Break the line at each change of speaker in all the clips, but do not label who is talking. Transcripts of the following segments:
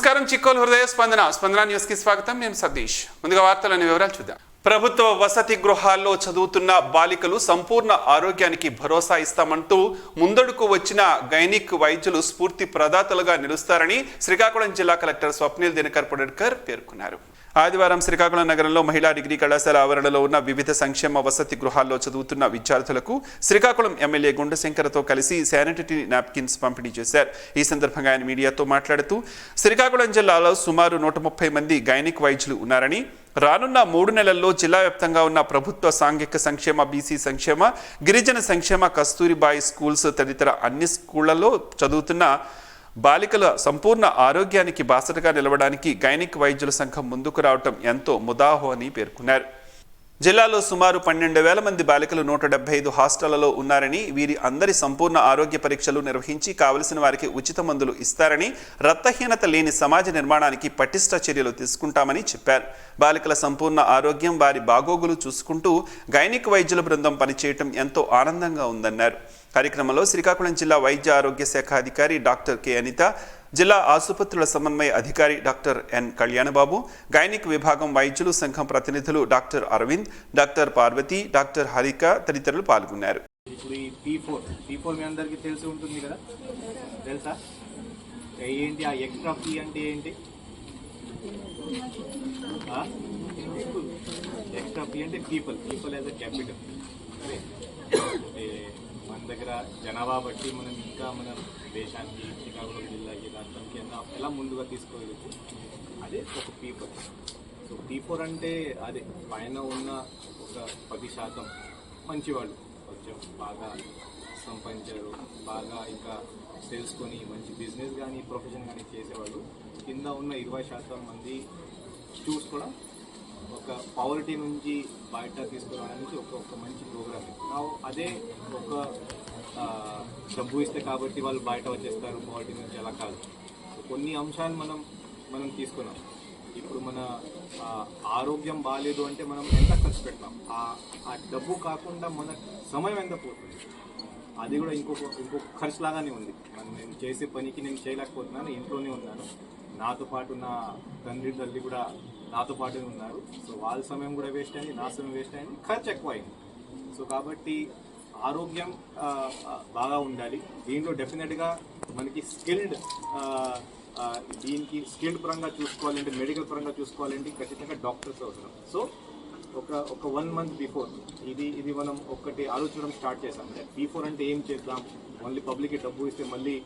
నమస్కారం చిక్కోలు హృదయ స్పందన న్యూస్ కి స్వాగతం. నేను సతీష్. ముందుగా వార్తలోని వివరాలు చూద్దాం. ప్రభుత్వ వసతి గృహాల్లో చదువుతున్న బాలికలు సంపూర్ణ ఆరోగ్యానికి భరోసా ఇస్తామంటూ ముందడుకు వచ్చిన గైనిక్ వైద్యులు స్ఫూర్తి ప్రదాతలుగా నిలుస్తారని శ్రీకాకుళం జిల్లా కలెక్టర్ స్వప్నిల్ దినకర్ పొడెడ్కర్ పేర్కొన్నారు. ఆదివారం శ్రీకాకుళం నగరంలో మహిళా డిగ్రీ కళాశాల ఆవరణలో ఉన్న వివిధ సంక్షేమ వసతి గృహాల్లో చదువుతున్న విద్యార్థులకు శ్రీకాకుళం ఎమ్మెల్యే గుండశంకర్తో కలిసి శానిటరీ నాప్కిన్స్ పంపిణీ చేశారు. ఈ సందర్భంగా ఆయన మీడియాతో మాట్లాడుతూ శ్రీకాకుళం జిల్లాలో సుమారు 130 మంది గైనిక్ వైద్యులు ఉన్నారని, రానున్న 3 నెలల్లో జిల్లా వ్యాప్తంగా ఉన్న ప్రభుత్వ సాంఘిక సంక్షేమ, బీసీ సంక్షేమ, గిరిజన సంక్షేమ, కస్తూరిబాయి స్కూల్స్ తదితర అన్ని స్కూళ్లలో చదువుతున్న బాలికల సంపూర్ణ ఆరోగ్యానికి బాసటగా నిలవడానికి గైనిక్ వైద్యుల సంఘం ముందుకు రావటం ఎంతో ముదాహో అని పేర్కొన్నారు. జిల్లాలో సుమారు 12,000 మంది బాలికలు 175 హాస్టళ్లలో ఉన్నారని, వీరి అందరి సంపూర్ణ ఆరోగ్య పరీక్షలు నిర్వహించి కావలసిన వారికి ఉచిత మందులు ఇస్తారని, రక్తహీనత లేని సమాజ నిర్మాణానికి పటిష్ట చర్యలు తీసుకుంటామని చెప్పారు. బాలికల సంపూర్ణ ఆరోగ్యం, వారి బాగోగులు చూసుకుంటూ గైనిక్ వైద్యుల బృందం పనిచేయటం ఎంతో ఆనందంగా ఉందన్నారు. కార్యక్రమంలో శ్రీకాకుళం జిల్లా వైద్య ఆరోగ్య శాఖ అధికారి డాక్టర్ కె అనిత, జిల్లా ఆసుపత్రుల సమన్వయ అధికారి డాక్టర్ ఎన్ కళ్యాణబాబు, గైనిక్ విభాగం వైద్యులు సంఘం ప్రతినిధులు doctor Aravind, doctor Parvathi, doctor Harika తదితరులు పాల్గొన్నారు.
ఇప్పుడు ఈ P4 మీ అందరికీ తెలిసి ఉంటుంది కదా, తెలుసా ఏంటి ఆ ఎక్స్ట్రా పీ అంటే ఏంటి? ఎక్స్ట్రా పీ అంటే పీపుల్ యాజ్ అ క్యాపిటల్. మన దగ్గర జనాభా బట్టి మనం ఇంకా మన దేశానికి, శ్రీకాకుళం జిల్లాకి, రాష్ట్రానికి ఎలా ముందుగా తీసుకోగలుగుతూ అదే ఒక పీపుల్. సో P4 అంటే అదే పైన ఉన్న ఒక 10% మంచివాళ్ళు, కొంచెం బాగా సంపాదించారు, బాగా ఇంకా తెలుసుకొని మంచి బిజినెస్ కానీ ప్రొఫెషన్ కానీ చేసేవాళ్ళు. కింద ఉన్న 20% మంది చూసుకోవడం, ఒక పవర్టీ నుంచి బయట తీసుకురావడానికి ఒక మంచి ప్రోగ్రామ్. అదే ఒక డబ్బు ఇస్తే కాబట్టి వాళ్ళు బయట వచ్చేస్తారు పవర్టీ నుంచి, అలా కాదు. కొన్ని అంశాలు మనం తీసుకున్నాం. ఇప్పుడు మన ఆరోగ్యం బాగాలేదు అంటే మనం ఎంత ఖర్చు పెట్టినాం, ఆ డబ్బు కాకుండా మన సమయం ఎంత పోతుంది, అది కూడా ఇంకొక ఖర్చు లాగానే ఉంది. నేను చేసే పనికి నేను చేయలేకపోతున్నాను, ఇంట్లోనే ఉన్నాను, నాతో పాటు నా తండ్రి తల్లి కూడా నాతో పాటు ఉన్నారు. సో వాళ్ళ సమయం కూడా వేస్ట్ అయింది, నా సమయం వేస్ట్ అయింది, ఖర్చు ఎక్కువ అయింది. సో కాబట్టి ఆరోగ్యం బాగా ఉండాలి. దీంట్లో డెఫినెట్గా మనకి దీనికి స్కిల్డ్ పరంగా చూసుకోవాలంటే, మెడికల్ పరంగా చూసుకోవాలంటే ఖచ్చితంగా డాక్టర్స్ అవసరం. సో ఒక 1 మంత్ బిఫోర్ ఇది మనం ఒకటి ఆలోచించడం స్టార్ట్ చేసాం. P4 అంటే ఏం చేద్దాం, ఓన్లీ పబ్లిక్కి డబ్బు ఇస్తే మళ్ళీ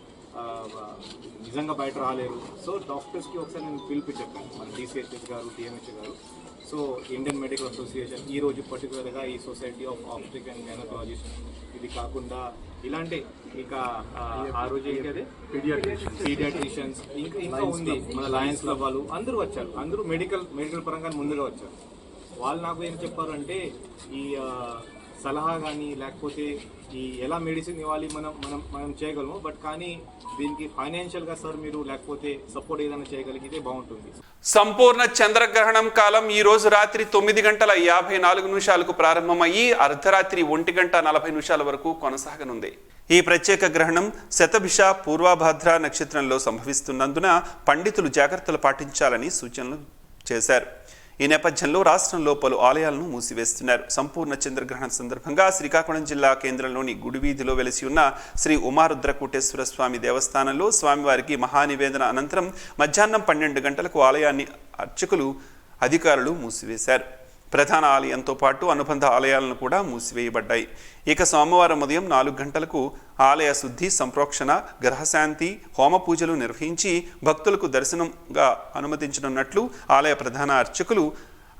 నిజంగా బయట రాలేరు. సో డాక్టర్స్కి ఒకసారి నేను పిలిపి చెప్పాను, మన DCHS గారు, TMH గారు. సో ఇండియన్ మెడికల్ అసోసియేషన్ ఈరోజు పర్టికులర్గా ఈ society of obstetric and gynaecologist, ఇది కాకుండా ఇలాంటి ఇక ఆ రోజు ఏంటంటే పీడియాట్రిషియన్స్ ఇంకా ఉంది, మన లయన్స్ క్లబ్ వాళ్ళు అందరూ వచ్చారు. అందరూ మెడికల్ పరంగా ముందుగా వచ్చారు. వాళ్ళు నాకు ఏం చెప్పారు అంటే, ఈ సలహా కానీ లేకపోతే ఈ ఎలా మెడిసిన్ ఇవ్వాలి మనం చేయగలము, బట్ కానీ దీనికి ఫైనాన్షియల్గా సార్ మీరు లేకపోతే సపోర్ట్ ఏదైనా చేయగలిగితే బాగుంటుంది.
సంపూర్ణ చంద్రగ్రహణం కాలం ఈ రోజు రాత్రి 9:54 ప్రారంభమయ్యి అర్ధరాత్రి 1:40 వరకు కొనసాగనుంది. ఈ ప్రత్యేక గ్రహణం శతభిష పూర్వభద్ర నక్షత్రంలో సంభవిస్తున్నందున పండితులు జాగ్రత్తలు పాటించాలని సూచనలు చేశారు. ఈ నేపథ్యంలో రాష్ట్రంలో పలు ఆలయాలను మూసివేస్తున్నారు. సంపూర్ణ చంద్రగ్రహణం సందర్భంగా శ్రీకాకుళం జిల్లా కేంద్రంలోని గుడివీధిలో వెలిసి ఉన్న శ్రీ ఉమారుద్రకూటేశ్వర స్వామి దేవస్థానంలో స్వామివారికి మహానివేదన అనంతరం మధ్యాహ్నం 12 గంటలకు ఆలయాన్ని అర్చకులు, అధికారులు మూసివేశారు. ప్రధాన ఆలయంతో పాటు అనుబంధ ఆలయాలను కూడా మూసివేయబడ్డాయి. ఇక సోమవారం ఉదయం 4 గంటలకు ఆలయ శుద్ధి, సంప్రోక్షణ, గ్రహశాంతి, హోమ పూజలు నిర్వహించి భక్తులకు దర్శనంగా అనుమతించనున్నట్లు ఆలయ ప్రధాన అర్చకులు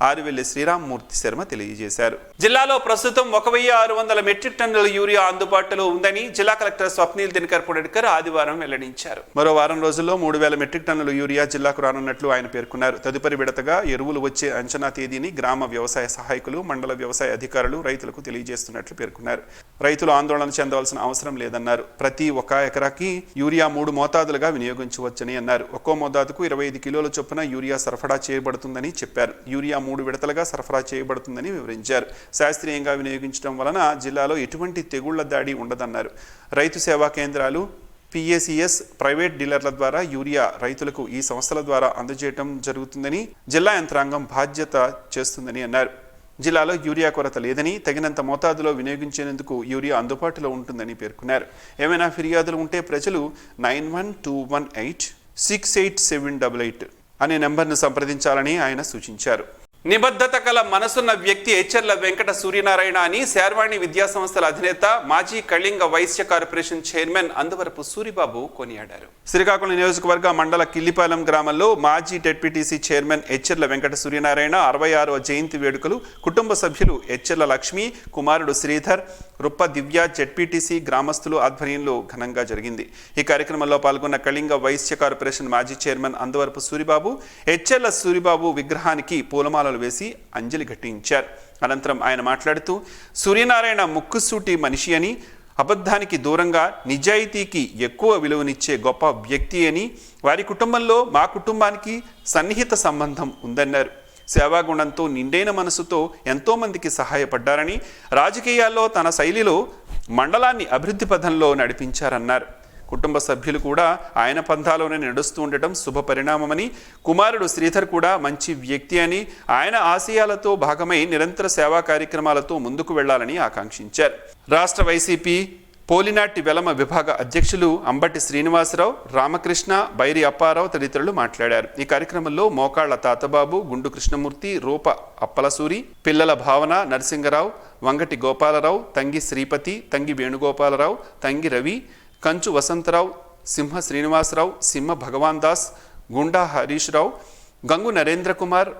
ఆరువెల్లి శ్రీరామ్మూర్తి శర్మ తెలియజేశారు. జిల్లాలో ప్రస్తుతం 1,600 మెట్రిక్ టన్నుల యూరియా అందుబాటులో ఉందని జిల్లా కలెక్టర్ స్వప్నిల్ దినకర్ పొడెడ్కర్ ఆదివారం వెల్లడించారు. మరో వారం రోజుల్లో 3,000 మెట్రిక్ టన్నుల యూరియా జిల్లాకు రానున్నట్లు ఆయన పేర్కొన్నారు. తదుపరి విడతగా ఎరువులు వచ్చే అంచనా తేదీని గ్రామ వ్యవసాయ సహాయకులు, మండల వ్యవసాయ అధికారులు రైతులకు తెలియజేస్తున్నట్లు పేర్కొన్నారు. రైతులు ఆందోళన చెందవలసిన అవసరం లేదన్నారు. ప్రతి 1 ఎకరాకి యూరియా 3 మోతాదులుగా వినియోగించవచ్చని అన్నారు. ఒక్కో మోతాదుకు 25 కిలోల చొప్పున యూరియా సరఫరా చేయబడుతుందని చెప్పారు. యూరియా 3 విడతలుగా సరఫరా చేయబడుతుందని వివరించారు. శాస్త్రీయంగా వినియోగించడం వలన జిల్లాలో ఎటువంటి తెగుళ్ల దాడి ఉండదన్నారు. రైతు సేవా కేంద్రాలు, పిఏసిఎస్ ప్రైవేట్ డీలర్ల ద్వారా యూరియా రైతులకు ఈ సంస్థల ద్వారా అందజేయడం జరుగుతుందని జిల్లా యంత్రాంగం బాధ్యత చేస్తుందని అన్నారు. జిల్లాలో యూరియా కొరత లేదని, తగినంత మోతాదులో వినియోగించేందుకు యూరియా అందుబాటులో ఉంటుందని పేర్కొన్నారు. ఏమైనా ఫిర్యాదులు ఉంటే ప్రజలు 9121868788 అనే నెంబర్ను సంప్రదించాలని ఆయన సూచించారు. నిబద్ధత కల మనసున్న వ్యక్తి ఎచ్చెర్ల వెంకట సూర్యనారాయణ అని శర్వాణి విద్యా సంస్థల అధినేత, మాజీ కళింగ వైశ్య కార్పొరేషన్ చైర్మన్ అందవరపు సూరిబాబు కొనియాడారు. శ్రీకాకుళం నియోజకవర్గ మండల కిల్లిపాలెం గ్రామంలో మాజీ టెడ్పీటీసీ చైర్మన్ ఎచ్చెర్ల వెంకట సూర్యనారాయణ 66వ జయంతి వేడుకలు కుటుంబ సభ్యులు ఎచ్చెర్ల లక్ష్మి, కుమారుడు శ్రీధర్, రుప్ప దివ్య, జెడ్పీటీసీ గ్రామస్తులు ఆధ్వర్యంలో ఘనంగా జరిగింది. ఈ కార్యక్రమంలో పాల్గొన్న కళింగ వైశ్య కార్పొరేషన్ మాజీ చైర్మన్ అందవరపు సూరిబాబు ఎచ్చెర్ల సూరిబాబు విగ్రహానికి పూలమాలలు వేసి అంజలి ఘటించారు. అనంతరం ఆయన మాట్లాడుతూ సూర్యనారాయణ ముక్కుసూటి మనిషి అని, అబద్ధానికి దూరంగా నిజాయితీకి ఎక్కువ విలువనిచ్చే గొప్ప వ్యక్తి అని, వారి కుటుంబంలో మా కుటుంబానికి సన్నిహిత సంబంధం ఉందన్నారు. సేవాగుణంతో నిండైన మనసుతో ఎంతోమందికి సహాయపడ్డారని, రాజకీయాల్లో తన శైలిలో మండలాన్ని అభివృద్ధి పథంలో నడిపించారన్నారు. కుటుంబ సభ్యులు కూడా ఆయన పంథాలోనే నడుస్తూ ఉండటం శుభ పరిణామమని, కుమారుడు శ్రీధర్ కూడా మంచి వ్యక్తి అని, ఆయన ఆశయాలతో భాగమై నిరంతర సేవా కార్యక్రమాలతో ముందుకు వెళ్లాలని ఆకాంక్షించారు. రాష్ట్ర వైసీపీ పోలినాటి వెలమ విభాగ అధ్యక్షులు అంబటి శ్రీనివాసరావు, రామకృష్ణ, బైరి అప్పారావు తదితరులు మాట్లాడారు. ఈ కార్యక్రమంలో మోకాళ్ల తాతబాబు, గుండు కృష్ణమూర్తి, రూప అప్పలసూరి, పిల్లల భావన, నరసింగరావు, వంగటి గోపాలరావు, తంగి శ్రీపతి, తంగి వేణుగోపాలరావు, తంగి రవి, కంచు వసంతరావు, సింహ శ్రీనివాసరావు, సింహ భగవాన్ దాస్, గుండా హరీష్ రావు, గంగు నరేంద్ర కుమార్,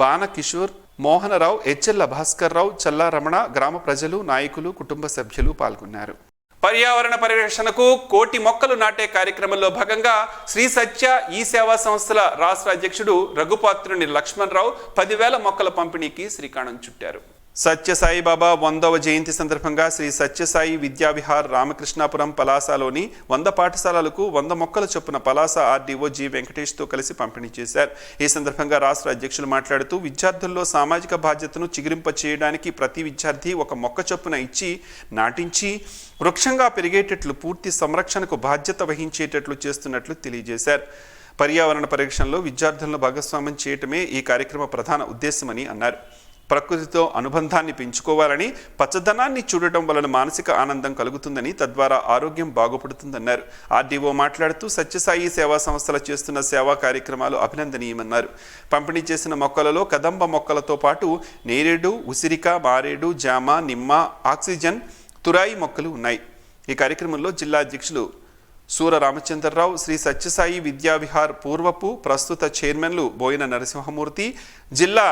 బాణ కిషోర్, మోహనరావు, ఎచ్చెర్ల భాస్కర్ రావు, చల్లా రమణ, గ్రామ ప్రజలు, నాయకులు, కుటుంబ సభ్యులు పాల్గొన్నారు. పర్యావరణ పరిరక్షణకు 1,00,00,000 మొక్కలు నాటే కార్యక్రమంలో భాగంగా శ్రీ సత్య ఈ సేవా సంస్థల రాష్ట్ర అధ్యక్షుడు రఘుపాత్రుని లక్ష్మణరావు 10,000 మొక్కల పంపిణీకి శ్రీకారం చుట్టారు. సత్యసాయిబాబా 100వ జయంతి సందర్భంగా శ్రీ సత్యసాయి విద్యావిహార్ రామకృష్ణాపురం పలాసలోని 100 పాఠశాలలకు 100 మొక్కల చొప్పున పలాస ఆర్డీఓ జి వెంకటేష్తో కలిసి పంపిణీ చేశారు. ఈ సందర్భంగా రాష్ట్ర అధ్యక్షులు మాట్లాడుతూ విద్యార్థుల్లో సామాజిక బాధ్యతను చిగురింప చేయడానికి ప్రతి విద్యార్థి ఒక మొక్క చొప్పున ఇచ్చి నాటించి వృక్షంగా పెరిగేటట్లు పూర్తి సంరక్షణకు బాధ్యత వహించేటట్లు చేస్తున్నట్లు తెలియజేశారు. పర్యావరణ పరిరక్షణలో విద్యార్థులను భాగస్వామ్యం చేయటమే ఈ కార్యక్రమ ప్రధాన ఉద్దేశమని అన్నారు. ప్రకృతితో అనుబంధాన్ని పెంచుకోవాలని, పచ్చదనాన్ని చూడటం వలన మానసిక ఆనందం కలుగుతుందని, తద్వారా ఆరోగ్యం బాగుపడుతుందన్నారు. ఆర్డీఓ మాట్లాడుతూ సత్యసాయి సేవా సంస్థలు చేస్తున్న సేవా కార్యక్రమాలు అభినందనీయమన్నారు. పంపిణీ చేసిన మొక్కలలో కదంబ మొక్కలతో పాటు నేరేడు, ఉసిరిక, మారేడు, జామ, నిమ్మ, ఆక్సిజన్, తురాయి మొక్కలు ఉన్నాయి. ఈ కార్యక్రమంలో జిల్లా అధ్యక్షులు సూర రామచంద్రరావు, శ్రీ సత్యసాయి విద్యావిహార్ పూర్వపు ప్రస్తుత చైర్మన్లు బోయిన నరసింహమూర్తి, జిల్లా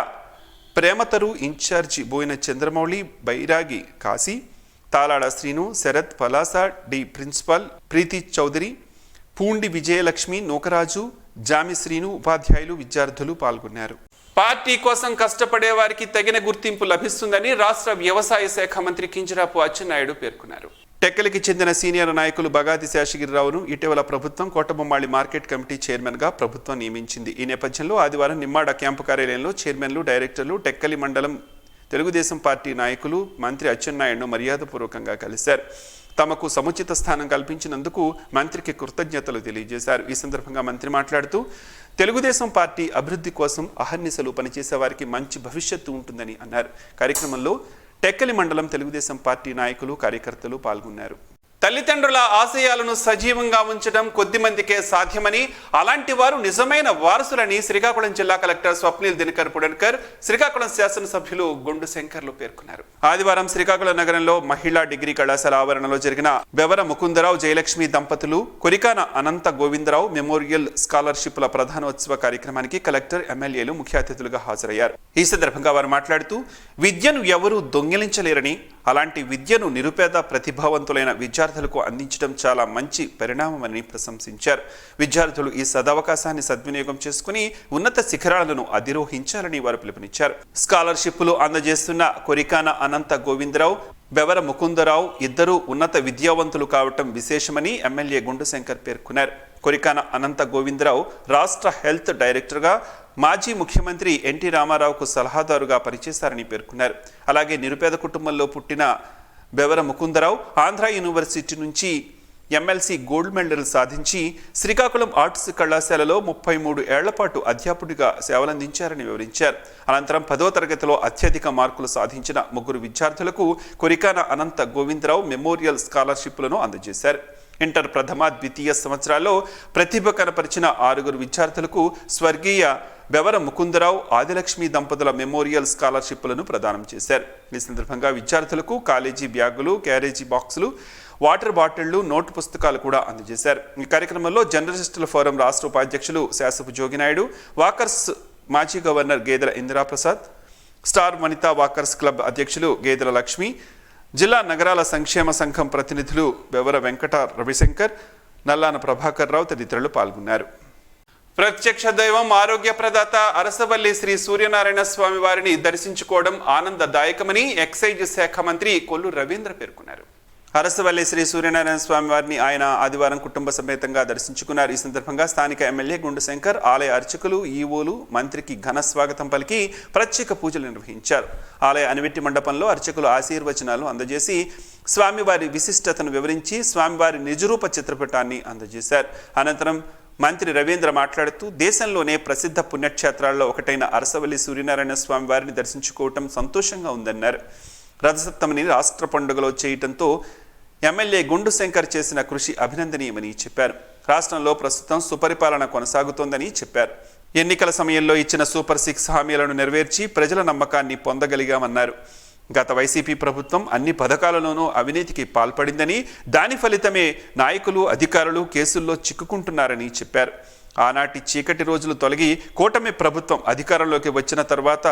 ప్రేమతరు ఇన్ఛార్జి బోయిన చంద్రమౌళి, బైరాగి కాశీ, తాలాడ శ్రీను, శరత్, పలాస డి ప్రిన్సిపల్ ప్రీతి చౌదరి, పూండి విజయలక్ష్మి, నూకరాజు, జామి శ్రీను, ఉపాధ్యాయులు, విద్యార్థులు పాల్గొన్నారు. పార్టీ కోసం కష్టపడే వారికి తగిన గుర్తింపు లభిస్తుందని రాష్ట్ర వ్యవసాయ శాఖ మంత్రి కింజరాపు అచ్చెన్నాయుడు పేర్కొన్నారు. టెక్కలికి చెందిన సీనియర్ నాయకులు బగాది శేషగిరిరావును ఇటీవల ప్రభుత్వం కోటబొమ్మాళి మార్కెట్ కమిటీ చైర్మన్గా ప్రభుత్వం నియమించింది. ఈ నేపథ్యంలో ఆదివారం నిమ్మాడ క్యాంపు కార్యాలయంలో చైర్మన్లు, డైరెక్టర్లు, టెక్కలి మండలం తెలుగుదేశం పార్టీ నాయకులు మంత్రి అచ్చెన్నాయుడును మర్యాదపూర్వకంగా కలిశారు. తమకు సముచిత స్థానం కల్పించినందుకు మంత్రికి కృతజ్ఞతలు తెలియజేశారు. ఈ సందర్భంగా మంత్రి మాట్లాడుతూ తెలుగుదేశం పార్టీ అభివృద్ధి కోసం అహర్నిశలు పనిచేసే వారికి మంచి భవిష్యత్తు ఉంటుందని అన్నారు. కార్యక్రమంలో టెక్కలి మండలం తెలుగుదేశం పార్టీ నాయకులు, కార్యకర్తలు పాల్గొన్నారు. తల్లిదండ్రుల ఆశయాలను సజీవంగా ఉంచడం కొద్దిమందికే సాధ్యమని, అలాంటి వారు నిజమైన వారసులని శ్రీకాకుళం జిల్లా కలెక్టర్ స్వప్నిల్ దినకర్ పుడన్కర్, శ్రీకాకుళం శాసనసభ్యులు గుండు శంకర్లు పేర్కొన్నారు. ఆదివారం శ్రీకాకుళం నగరంలో మహిళా డిగ్రీ కళాశాల ఆవరణలో జరిగిన బెవర ముకుందరావు, జయలక్ష్మి దంపతులు కొరికాన అనంత గోవిందరావు మెమోరియల్ స్కాలర్షిప్ల ప్రధానోత్సవ కార్యక్రమానికి కలెక్టర్, ఎమ్మెల్యేలు ముఖ్య అతిథులుగా హాజరయ్యారు. ఈ సందర్భంగా వారు మాట్లాడుతూ విద్యను ఎవరూ దొంగిలించలేరని, అలాంటి విద్యను నిరుపేద ప్రతిభావంతులైన విద్యార్థులకు అందించడం చాలా మంచి పరిణామమని ప్రశంసించారు. విద్యార్థులు ఈ సదవకాశాన్ని సద్వినియోగం చేసుకుని ఉన్నత శిఖరాలను అధిరోహించాలని వారు పిలుపునిచ్చారు. స్కాలర్షిప్లు అందజేస్తున్న కొరికాన అనంత గోవిందరావు, బెవర ముకుందరావు ఇద్దరూ ఉన్నత విద్యావంతులు కావటం విశేషమని ఎమ్మెల్యే గుండు శంకర్ పేర్కొన్నారు. కొరికాన అనంత గోవిందరావు రాష్ట్ర హెల్త్ డైరెక్టర్గా, మాజీ ముఖ్యమంత్రి ఎన్టీ రామారావుకు సలహాదారుగా పనిచేశారని పేర్కొన్నారు. అలాగే నిరుపేద కుటుంబంలో పుట్టిన బెవర ముకుందరావు ఆంధ్ర యూనివర్సిటీ నుంచి ఎమ్మెల్సీ గోల్డ్ మెడల్ సాధించి శ్రీకాకుళం ఆర్ట్స్ కళాశాలలో 33 ఏళ్ల పాటు అధ్యాపకుడిగా సేవలందించారని వివరించారు. అనంతరం 10వ తరగతిలో అత్యధిక మార్కులు సాధించిన 3 విద్యార్థులకు కొరికాన అనంత గోవిందరావు మెమోరియల్ స్కాలర్షిప్లను అందజేశారు. ఇంటర్ ప్రథమ ద్వితీయ సంవత్సరాల్లో ప్రతిభ కనపరిచిన 6 విద్యార్థులకు స్వర్గీయ బెవర ముకుందరావు ఆదిలక్ష్మి దంపతుల మెమోరియల్ స్కాలర్షిప్లను ప్రదానం చేశారు. ఈ సందర్భంగా విద్యార్థులకు కాలేజీ బ్యాగులు, క్యారేజీ బాక్సులు, వాటర్ బాటిళ్లు, నోటు పుస్తకాలు కూడా అందజేశారు. ఈ కార్యక్రమంలో జర్నలిస్టుల ఫోరం రాష్ట్ర ఉపాధ్యక్షులు శాసపు జోగినాయుడు, వాకర్స్ మాజీ గవర్నర్ గేదెల Indiraprasad, star Vanitha walkers club అధ్యక్షులు గేదెల లక్ష్మి, జిల్లా నగరాల సంక్షేమ సంఘం ప్రతినిధులు బెవర వెంకట రవిశంకర్, నల్లాన ప్రభాకర్ రావు తదితరులు పాల్గొన్నారు. ప్రత్యక్ష దైవం ఆరోగ్య ప్రదాత అరసవల్లి శ్రీ సూర్యనారాయణ స్వామి వారిని దర్శించుకోవడం ఆనందదాయకమని ఎక్సైజ్ శాఖ మంత్రి కొల్లు రవీంద్ర పేర్కొన్నారు. అరసవల్లి శ్రీ సూర్యనారాయణ స్వామి వారిని ఆయన ఆదివారం కుటుంబ సమేతంగా దర్శించుకున్నారు. ఈ సందర్భంగా స్థానిక ఎమ్మెల్యే గుండు శంకర్, ఆలయ అర్చకులు, ఈవోలు మంత్రికి ఘన స్వాగతం పలికి ప్రత్యేక పూజలు నిర్వహించారు. ఆలయ అనివెట్టి మండపంలో అర్చకులు ఆశీర్వచనాలు అందజేసి స్వామివారి విశిష్టతను వివరించి స్వామివారి నిజరూప చిత్రపటాన్ని అందజేశారు. అనంతరం మంత్రి రవీంద్ర మాట్లాడుతూ దేశంలోనే ప్రసిద్ధ పుణ్యక్షేత్రాల్లో ఒకటైన అరసవల్లి సూర్యనారాయణ స్వామి వారిని దర్శించుకోవటం సంతోషంగా ఉందన్నారు. రథసప్తమిని రాష్ట్ర పండుగలో చేయటంతో ఎమ్మెల్యే గుండు శంకర్ చేసిన కృషి అభినందనీయమని చెప్పారు. రాష్ట్రంలో ప్రస్తుతం సుపరిపాలన కొనసాగుతోందని చెప్పారు. ఎన్నికల సమయంలో ఇచ్చిన సూపర్ 6 హామీలను నెరవేర్చి ప్రజల నమ్మకాన్ని పొందగలిగామన్నారు. గత వైసీపీ ప్రభుత్వం అన్ని పథకాలలోనూ అవినీతికి పాల్పడిందని, దాని ఫలితమే నాయకులు, అధికారులు కేసుల్లో చిక్కుకుంటున్నారని చెప్పారు. ఆనాటి చీకటి రోజులు తొలగి కూటమి ప్రభుత్వం అధికారంలోకి వచ్చిన తర్వాత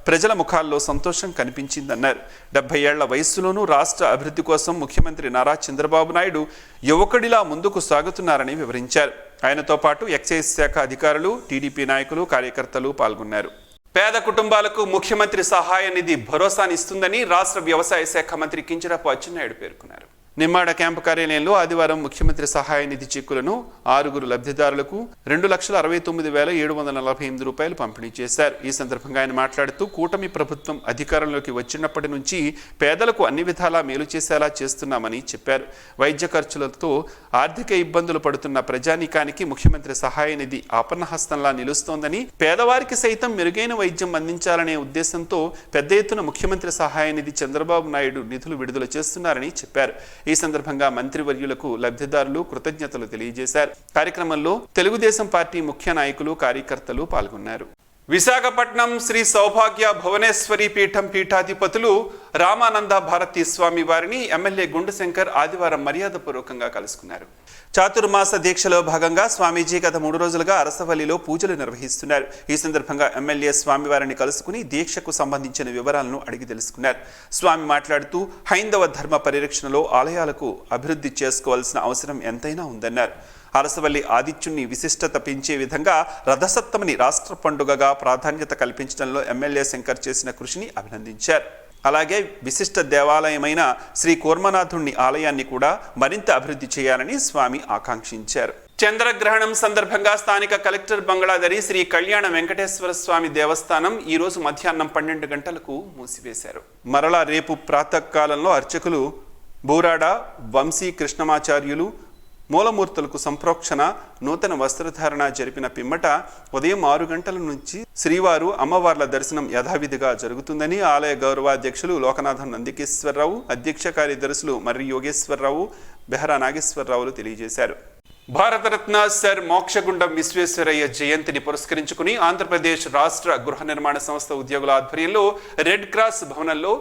ప్రజల ముఖాల్లో సంతోషం కనిపించిందన్నారు. 70 ఏళ్ల వయస్సులోనూ రాష్ట్ర అభివృద్ధి కోసం ముఖ్యమంత్రి నారా చంద్రబాబు నాయుడు యువకుడిలా ముందుకు సాగుతున్నారని వివరించారు. ఆయనతో పాటు ఎక్సైజ్ శాఖ అధికారులు, టీడీపీ నాయకులు, కార్యకర్తలు పాల్గొన్నారు. పేద కుటుంబాలకు ముఖ్యమంత్రి సహాయ నిధి భరోసానిస్తుందని రాష్ట్ర వ్యవసాయ శాఖ మంత్రి కింజరాపు అచ్చెన్నాయుడు పేర్కొన్నారు. నిమ్మాడ క్యాంపు కార్యాలయంలో ఆదివారం ముఖ్యమంత్రి సహాయ నిధి చెక్కులను 6 లబ్ధిదారులకు 2,69,748 రూపాయలు పంపిణీ చేశారు. ఈ సందర్భంగా ఆయన మాట్లాడుతూ కూటమి ప్రభుత్వం అధికారంలోకి వచ్చినప్పటి నుంచి పేదలకు అన్ని విధాలా మేలు చేసేలా చేస్తున్నామని చెప్పారు. వైద్య ఖర్చులతో ఆర్థిక ఇబ్బందులు పడుతున్న ప్రజానీకానికి ముఖ్యమంత్రి సహాయ నిధి ఆపన్నహస్తంలా నిలుస్తోందని, పేదవారికి సైతం మెరుగైన వైద్యం అందించాలనే ఉద్దేశంతో పెద్ద ఎత్తున ముఖ్యమంత్రి సహాయ నిధి చంద్రబాబు నాయుడు నిధులు విడుదల చేస్తున్నారని చెప్పారు. ఈ సందర్భంగా మంత్రివర్యులకు లబ్ధిదారులు కృతజ్ఞతలు తెలియజేశారు. కార్యక్రమంలో తెలుగుదేశం పార్టీ ముఖ్య నాయకులు, కార్యకర్తలు పాల్గొన్నారు. విశాఖపట్నం శ్రీ సౌభాగ్య భువనేశ్వరి పీఠం పీఠాధిపతులు రామానంద భారతీ స్వామి వారిని ఎమ్మెల్యే గుండు శంకర్ ఆదివారం మర్యాదపూర్వకంగా కలుసుకున్నారు. చాతుర్మాస దీక్షలో భాగంగా స్వామీజీ గత 3 రోజులుగా అరసవల్లిలో పూజలు నిర్వహిస్తున్నారు. ఈ సందర్భంగా ఎమ్మెల్యే స్వామివారిని కలుసుకుని దీక్షకు సంబంధించిన వివరాలను అడిగి తెలుసుకున్నారు. స్వామి మాట్లాడుతూ హైందవ ధర్మ పరిరక్షణలో ఆలయాలకు అభివృద్ధి చేసుకోవాల్సిన అవసరం ఎంతైనా ఉందన్నారు. అరసవల్లి ఆదిత్యుని విశిష్టత పెంచే విధంగా రథసప్తమిని రాష్ట్ర పండుగగా ప్రాధాన్యత కల్పించడంలో ఎమ్మెల్యే శంకర్ చేసిన కృషిని అభినందించారు. అలాగే విశిష్ట దేవాలయమైన శ్రీ కూర్మనాథుని ఆలయాన్ని కూడా మరింత అభివృద్ధి చేయాలని స్వామి ఆకాంక్షించారు. చంద్రగ్రహణం సందర్భంగా స్థానిక కలెక్టర్ బంగళాదరి శ్రీ కళ్యాణ వెంకటేశ్వర స్వామి దేవస్థానం ఈ రోజు మధ్యాహ్నం 12 గంటలకు మూసివేశారు. మరలా రేపు ప్రాతకాలంలో అర్చకులు బూరాడ వంశీ కృష్ణమాచార్యులు మూలమూర్తులకు సంప్రోక్షణ, నూతన వస్త్రధారణ జరిపిన పిమ్మట ఉదయం 6 గంటల నుంచి శ్రీవారు అమ్మవార్ల దర్శనం యథావిధిగా జరుగుతుందని ఆలయ గౌరవాధ్యక్షులు లోకనాథన్ నందికేశ్వరరావు, అధ్యక్ష కార్యదర్శులు మర్రి యోగేశ్వరరావు, బెహరా నాగేశ్వరరావులు తెలియజేశారు. భారతరత్న సర్ మోక్షగుండం విశ్వేశ్వరయ్య జయంతిని పురస్కరించుకుని ఆంధ్రప్రదేశ్ రాష్ట్ర గృహ నిర్మాణ సంస్థ ఉద్యోగుల ఆధ్వర్యంలో రెడ్ క్రాస్ భవనంలో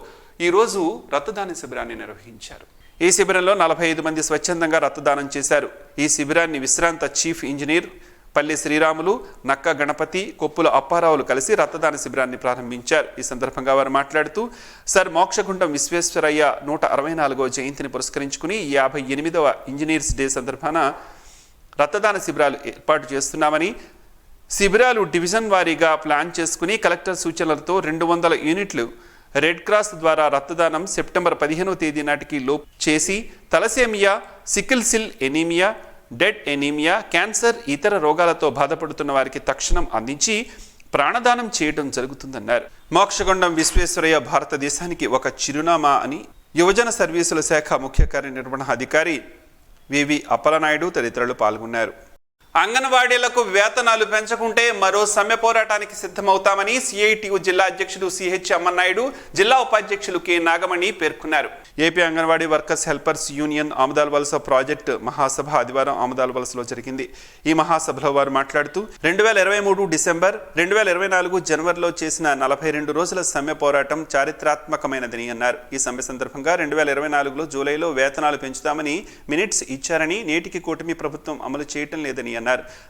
ఈరోజు రక్తదాన శిబిరాన్ని నిర్వహించారు. ఈ శిబిరంలో 45 మంది స్వచ్ఛందంగా రక్తదానం చేశారు. ఈ శిబిరాన్ని విశ్రాంత చీఫ్ ఇంజనీర్ పల్లి శ్రీరాములు, నక్క గణపతి, కొప్పుల అప్పారావులు కలిసి రక్తదాన శిబిరాన్ని ప్రారంభించారు. ఈ సందర్భంగా వారు మాట్లాడుతూ సర్ మోక్షగుండం విశ్వేశ్వరయ్య 164వ జయంతిని పురస్కరించుకుని 58వ ఇంజనీర్స్ డే సందర్భాన రక్తదాన శిబిరాలు ఏర్పాటు చేస్తున్నామని, శిబిరాలు డివిజన్ వారీగా ప్లాన్ చేసుకుని కలెక్టర్ సూచనలతో 200 యూనిట్లు రెడ్ క్రాస్ ద్వారా రక్తదానం సెప్టెంబర్ 15వ తేదీ నాటికి లోపు చేసి తలసేమియా, సికిల్ సిల్ ఎనీమియా, డెడ్ ఎనీమియా, క్యాన్సర్, ఇతర రోగాలతో బాధపడుతున్న వారికి తక్షణం అందించి ప్రాణదానం చేయడం జరుగుతుందన్నారు. మోక్షగుండం విశ్వేశ్వరయ్య భారతదేశానికి ఒక చిరునామా అని యువజన సర్వీసుల శాఖ ముఖ్య కార్యనిర్వహణ అధికారి వివి అప్పలనాయుడు తదితరులు పాల్గొన్నారు. అంగన్వాడీలకు వేతనాలు పెంచకుంటే మరో సమ్మె పోరాటానికి సిద్ధమవుతామని సిఐటియు జిల్లా అధ్యక్షుడు సిహెచ్ అమ్మన్నాయుడు, జిల్లా ఉపాధ్యక్షులు కె నాగమణి పేర్కొన్నారు. AP anganwadi workers helpers union Amadala వలస ప్రాజెక్టు మహాసభ ఆదివారం ఆమదాల వలసలో జరిగింది. ఈ మహాసభలో వారు మాట్లాడుతూ 2023 డిసెంబర్ 2024 జనవరిలో చేసిన 42 రోజుల సమ్మె పోరాటం చారిత్రాత్మకమైనదని అన్నారు. ఈ సమ్మె సందర్భంగా 2024లో జూలైలో వేతనాలు పెంచుతామని మినిట్స్ ఇచ్చారని, నేటికి కూటమి ప్రభుత్వం అమలు చేయటం లేదని అన్నారు.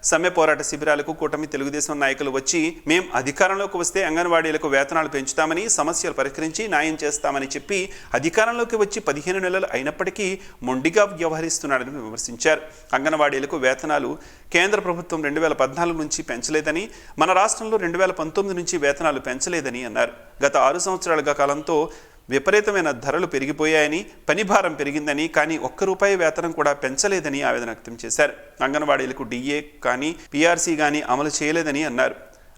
సమ్మె పోరాట శిబిరాలకు కూటమి తెలుగుదేశం నాయకులు వచ్చి మేం అధికారంలోకి వస్తే అంగన్వాడీలకు వేతనాలు పెంచుతామని, సమస్యలు పరిష్కరించి న్యాయం చేస్తామని చెప్పి అధికారంలోకి వచ్చి 15 నెలలు అయినప్పటికీ మొండిగా వ్యవహరిస్తున్నాడని విమర్శించారు. అంగన్వాడీలకు వేతనాలు కేంద్ర ప్రభుత్వం 2014 నుంచి పెంచలేదని, మన రాష్ట్రంలో 2019 నుంచి వేతనాలు పెంచలేదని అన్నారు. గత 6 సంవత్సరాలుగా కాలంతో విపరీతమైన ధరలు పెరిగిపోయాయని, పనిభారం పెరిగిందని, కానీ ₹1 వేతనం కూడా పెంచలేదని ఆవేదన వ్యక్తం చేశారు. అంగన్వాడీలకు డిఏ కానీ పిఆర్సీ కానీ అమలు చేయలేదని అన్నారు.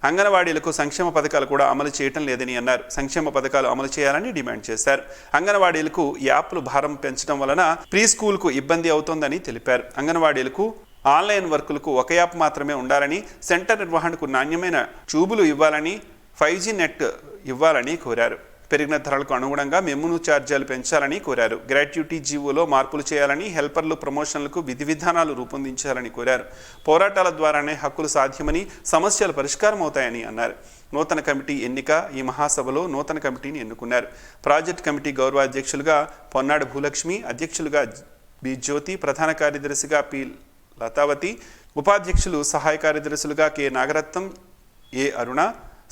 అంగన్వాడీలకు సంక్షేమ పథకాలు కూడా అమలు చేయటం లేదని అన్నారు. సంక్షేమ పథకాలు అమలు చేయాలని డిమాండ్ చేశారు. అంగన్వాడీలకు యాప్లు భారం పెంచడం వలన ప్రీ స్కూల్కు ఇబ్బంది అవుతోందని తెలిపారు. అంగన్వాడీలకు ఆన్లైన్ వర్కులకు ఒక యాప్ మాత్రమే ఉండాలని, సెంటర్ నిర్వహణకు నాణ్యమైన ట్యూబులు ఇవ్వాలని, 5G నెట్ ఇవ్వాలని కోరారు. పెరిగిన ధరలకు అనుగుణంగా మెమూ ఛార్జీలు పెంచాలని కోరారు. గ్రాట్యుటీ జీవోలో మార్పులు చేయాలని, హెల్పర్లు ప్రమోషన్లకు విధి విధానాలు రూపొందించాలని కోరారు. పోరాటాల ద్వారానే హక్కులు సాధ్యమని, సమస్యలు పరిష్కారం అవుతాయని అన్నారు. నూతన కమిటీ ఎన్నిక. ఈ మహాసభలో నూతన కమిటీని ఎన్నుకున్నారు. ప్రాజెక్ట్ కమిటీ గౌరవ అధ్యక్షులుగా పొన్నాడు భూలక్ష్మి, అధ్యక్షులుగా బి జ్యోతి, ప్రధాన కార్యదర్శిగా పి లతావతి, ఉపాధ్యక్షులు సహాయ కార్యదర్శులుగా కె నాగరత్నం, ఏ అరుణ,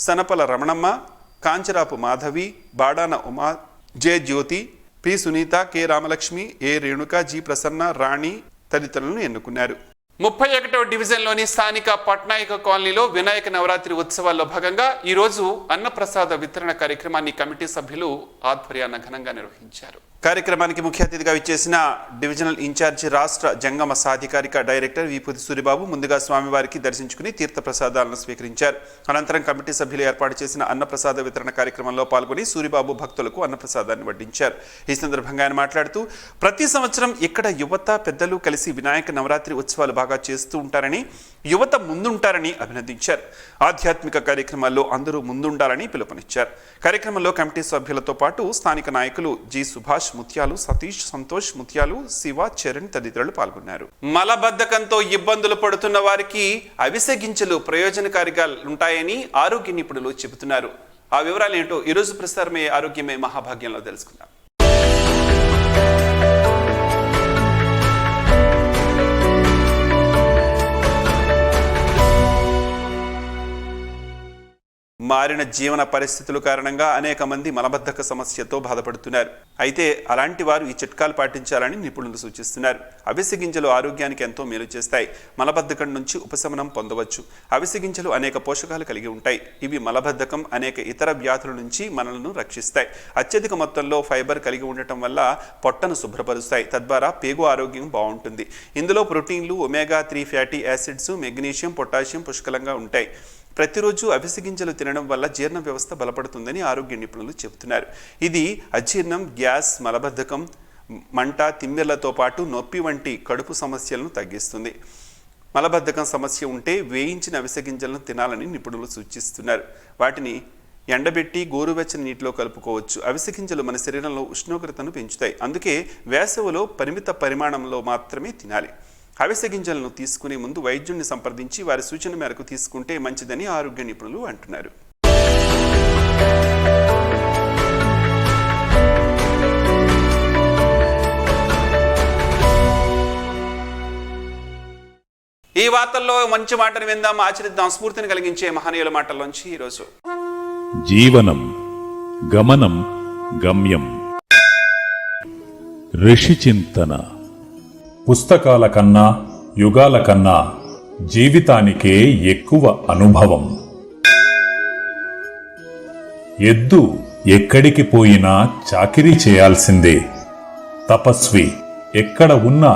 సనపల రమణమ్మ, కాంచరాపు మాధవి, బాడాన ఉమా, జె జ్యోతి, పి సునీత, కె రామలక్ష్మి, ఏ రేణుక, జి ప్రసన్న, రాణి తదితరులను ఎన్నుకున్నారు. 31వ డివిజన్లోని స్థానిక పట్నాయక కాలనీలో వినాయక నవరాత్రి ఉత్సవాల్లో భాగంగా ఈరోజు అన్నప్రసాద వితరణ కార్యక్రమాన్ని కమిటీ సభ్యులు ఆధ్వర్యాన ఘనంగా నిర్వహించారు. కార్యక్రమానికి ముఖ్య అతిథిగా ఇచ్చేసిన డివిజనల్ ఇన్ఛార్జి రాష్ట్ర జంగమ సాధికారిక డైరెక్టర్ విపూతి సూరిబాబు ముందుగా స్వామివారికి దర్శించుకుని తీర్థ ప్రసాదాలను స్వీకరించారు. అనంతరం కమిటీ సభ్యులు ఏర్పాటు చేసిన అన్నప్రసాద వితరణ కార్యక్రమంలో పాల్గొని సూరిబాబు భక్తులకు అన్నప్రసాదాన్ని వడ్డించారు. ఈ సందర్భంగా ఆయన మాట్లాడుతూ ప్రతి సంవత్సరం ఇక్కడ యువత పెద్దలు కలిసి వినాయక నవరాత్రి ఉత్సవాలు బాగా చేస్తూ ఉంటారని, యువత ముందుంటారని అభినందించారు. ఆధ్యాత్మిక కార్యక్రమాల్లో అందరూ ముందుండాలని పిలుపునిచ్చారు. కార్యక్రమంలో కమిటీ సభ్యులతో పాటు స్థానిక నాయకులు జి సుభాష్ ముత్యాలు, సతీష్, సంతోష్ ముత్యాలు, శివ, చరణ్ తదితరులు పాల్గొన్నారు. మలబద్ధకంతో ఇబ్బందులు పడుతున్న వారికి అవిసె గింజలు ప్రయోజనకారిగా ఉంటాయని ఆరోగ్య నిపుణులు చెబుతున్నారు. ఆ వివరాలు ఏంటో ఈరోజు ప్రసారమయ్యే ఆరోగ్యమే మహాభాగ్యంలో తెలుసుకుందాం. మారిన జీవన పరిస్థితుల కారణంగా అనేక మంది మలబద్ధక సమస్యతో బాధపడుతున్నారు. అయితే అలాంటి వారు ఈ చిట్కాలు పాటించాలని నిపుణులు సూచిస్తున్నారు. అవిసె గింజలు ఆరోగ్యానికి ఎంతో మేలు చేస్తాయి. మలబద్ధకం నుంచి ఉపశమనం పొందవచ్చు. అవిసె గింజలు అనేక పోషకాలు కలిగి ఉంటాయి. ఇవి మలబద్ధకం, అనేక ఇతర వ్యాధుల నుంచి మనల్ని రక్షిస్తాయి. అత్యధిక మొత్తంలో ఫైబర్ కలిగి ఉండటం వల్ల పొట్టను శుభ్రపరుస్తాయి. తద్వారా పేగు ఆరోగ్యం బాగుంటుంది. ఇందులో ప్రోటీన్లు, ఒమేగా-3 ఫ్యాటీ యాసిడ్స్, మెగ్నీషియం, పొటాషియం పుష్కలంగా ఉంటాయి. ప్రతిరోజు అవిసె గింజలు తినడం వల్ల జీర్ణ వ్యవస్థ బలపడుతుందని ఆరోగ్య నిపుణులు చెబుతున్నారు. ఇది అజీర్ణం, గ్యాస్, మలబద్ధకం, మంట, తిమ్మిర్లతో పాటు నొప్పి వంటి కడుపు సమస్యలను తగ్గిస్తుంది. మలబద్ధకం సమస్య ఉంటే వేయించిన అవిసె గింజలను తినాలని నిపుణులు సూచిస్తున్నారు. వాటిని ఎండబెట్టి గోరువెచ్చని నీటిలో కలుపుకోవచ్చు. అవిసె గింజలు మన శరీరంలో ఉష్ణోగ్రతను పెంచుతాయి. అందుకే వేసవిలో పరిమిత పరిమాణంలో మాత్రమే తినాలి. అవిసె గింజలను తీసుకునే ముందు వైద్యుడిని సంప్రదించి వారి సూచన మేరకు తీసుకుంటే మంచిదని ఆరోగ్య నిపుణులు అంటున్నారు. ఈ వార్తల్లో మంచి మాటను విందాం, ఆచరిద్దాం. స్ఫూర్తిని కలిగించే మహనీయుల మాటల్లోంచి ఈరోజు.
జీవనం గమనం గమ్యం. ఋషి చింతన. పుస్తకాల కన్నా, యుగాల కన్నా జీవితానికే ఎక్కువ అనుభవం. ఎద్దు ఎక్కడికి పోయినా చాకిరీ చేయాల్సిందే. తపస్వి ఎక్కడ ఉన్నా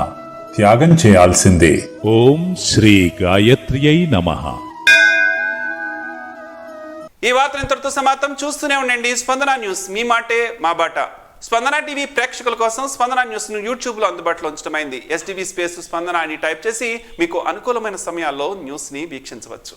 త్యాగం చేయాల్సిందే. ఓం శ్రీ గాయత్ర్యై నమః.
ఈ వార్త ఇంతటితో సమాప్తం. చూస్తూనే ఉండండి స్పందన న్యూస్, మీ మాటే మా బాట. స్పందన టీవీ ప్రేక్షకుల కోసం స్పందన న్యూస్ ను యూట్యూబ్ లో అందుబాటులో ఉంచడమైంది. STV స్పేస్ స్పందన అని టైప్ చేసి మీకు అనుకూలమైన సమయాల్లో న్యూస్ ని వీక్షించవచ్చు.